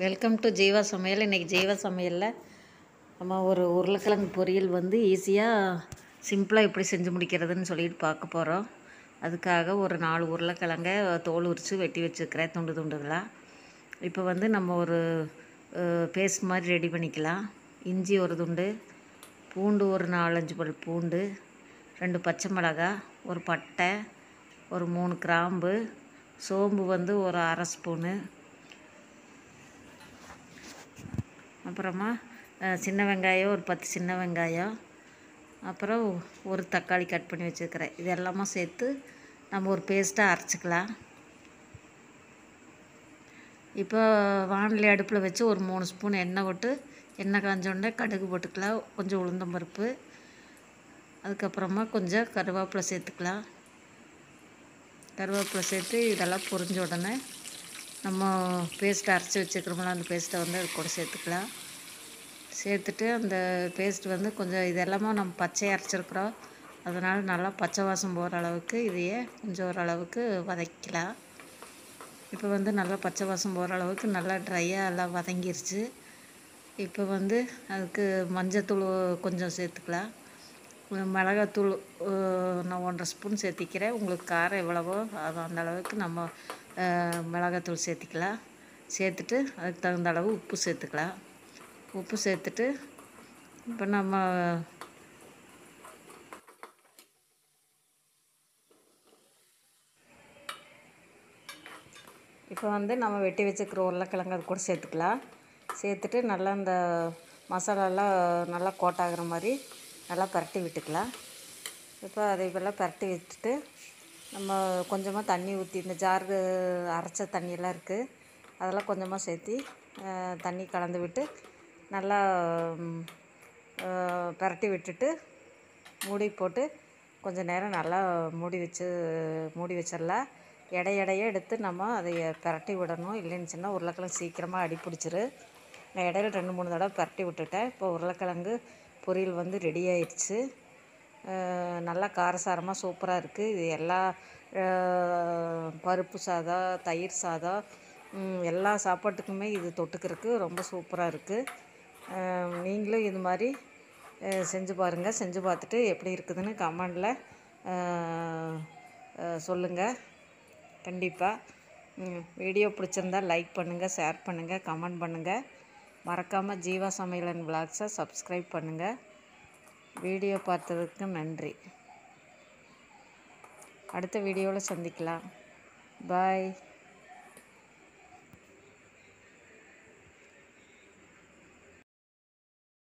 Welcome to Jeeva சமையல். இன்றைக்கி ஜீவா சமையலில் நம்ம ஒரு உருளைக்கிழங்கு பொரியல் வந்து ஈஸியாக சிம்பிளாக எப்படி செஞ்சு முடிக்கிறதுன்னு சொல்லிட்டு பார்க்க போகிறோம். அதுக்காக ஒரு 4 உருளைக்கிழங்கை தோல் உரித்து வெட்டி வச்சுருக்கிறேன் துண்டு துண்டுகளாக. இப்போ வந்து நம்ம ஒரு பேஸ்ட் மாதிரி ரெடி பண்ணிக்கலாம். இஞ்சி ஒரு துண்டு, பூண்டு ஒரு 4-5 பல் பூண்டு, 2 பச்சை மிளகாய், ஒரு பட்டை, ஒரு 3 கிராம்பு, சோம்பு வந்து ஒரு அரை ஸ்பூனு, அப்புறமா சின்ன வெங்காயம் ஒரு 10 சின்ன வெங்காயம், அப்புறம் ஒரு தக்காளி கட் பண்ணி வச்சுருக்கிறேன். இது எல்லாமே சேர்த்து நம்ம ஒரு பேஸ்ட்டாக அரைச்சிக்கலாம். இப்போ வாணலி அடுப்பில் வச்சு ஒரு 3 ஸ்பூன் எண்ணெய் விட்டு, எண்ணெய் காஞ்சோடனே கடுகு போட்டுக்கலாம், கொஞ்சம் உளுந்தம்பருப்பு, அதுக்கப்புறமா கொஞ்சம் கருவேப்பிலை சேர்த்துக்கலாம். கருவேப்பிலை சேர்த்து இதெல்லாம் பொரிஞ்ச உடனே நம்ம பேஸ்ட்டை அரைச்சி வச்சுக்கிறோம்ல, அந்த பேஸ்ட்டை வந்து அது கூட சேர்த்துக்கலாம். சேர்த்துட்டு அந்த பேஸ்ட் வந்து கொஞ்சம் இதெல்லாமே நம்ம பச்சையாக அரைச்சிருக்கிறோம், அதனால் நல்லா பச்சை வாசம் போகிற அளவுக்கு இதையே கொஞ்சம் ஓரளவுக்கு வதக்கலாம். இப்போ வந்து நல்லா பச்சை வாசம் போகிற அளவுக்கு நல்லா ட்ரையாக எல்லாம் வதங்கிருச்சு. இப்போ வந்து அதுக்கு மஞ்சத்தூள் கொஞ்சம் சேர்த்துக்கலாம். மிளகாத்தூள் நான் 1.5 ஸ்பூன் சேர்த்திக்கிறேன். உங்களுக்கு காரம் எவ்வளவோ அது அந்த அளவுக்கு நம்ம மிளகாத்தூள் சேர்த்திக்கலாம். சேர்த்துட்டு அதுக்கு தகுந்த அளவு உப்பு சேர்த்துக்கலாம். உப்பு சேர்த்துட்டு இப்போ நம்ம வெட்டி வச்சுக்கிற உருளைக்கிழங்கு அது கூட சேர்த்துக்கலாம். சேர்த்துட்டு நல்லா இந்த மசாலாலாம் நல்லா கோட்டாகிற மாதிரி நல்லா பரட்டி விட்டுக்கலாம். இப்போ அதை இப்போல்லாம் பரட்டி வச்சுட்டு நம்ம கொஞ்சமாக தண்ணி ஊற்றி, இந்த ஜாருக்கு அரைச்ச தண்ணியெல்லாம் இருக்குது, அதெல்லாம் கொஞ்சமாக சேர்த்தி தண்ணி கலந்து விட்டு நல்லா பரட்டி விட்டுட்டு மூடி போட்டு கொஞ்சம் நேரம் நல்லா மூடி வச்சிடலாம். இடையே எடுத்து நம்ம அதை பரட்டி விடணும், இல்லைன்னு உருளைக்கிழங்கு சீக்கிரமாக அடி பிடிச்சிரு. நான் இடையில 2-3 தடவை பரட்டி விட்டுட்டேன். இப்போ உருளைக்கிழங்கு பொரியல் வந்து ரெடி ஆயிடுச்சு. நல்லா காரசாரமாக சூப்பராக இருக்குது. இது எல்லா பருப்பு சாதம், தயிர் சாதம், எல்லா சாப்பாட்டுக்குமே இது தொட்டுக்கிறதுக்கு ரொம்ப சூப்பராக இருக்குது. நீங்களும் இது மாதிரி செஞ்சு பாருங்கள். செஞ்சு பார்த்துட்டு எப்படி இருக்குதுன்னு கமெண்டில் சொல்லுங்கள். கண்டிப்பாக வீடியோ பிடிச்சிருந்தா லைக் பண்ணுங்கள், ஷேர் பண்ணுங்கள், கமெண்ட் பண்ணுங்கள். மறக்காமல் ஜீவா சமையல் அண்ட் விலாக்ஸை சப்ஸ்கிரைப் பண்ணுங்கள். வீடியோ பார்த்ததுக்கு நன்றி. அடுத்த வீடியோவில் சந்திக்கலாம். பாய்.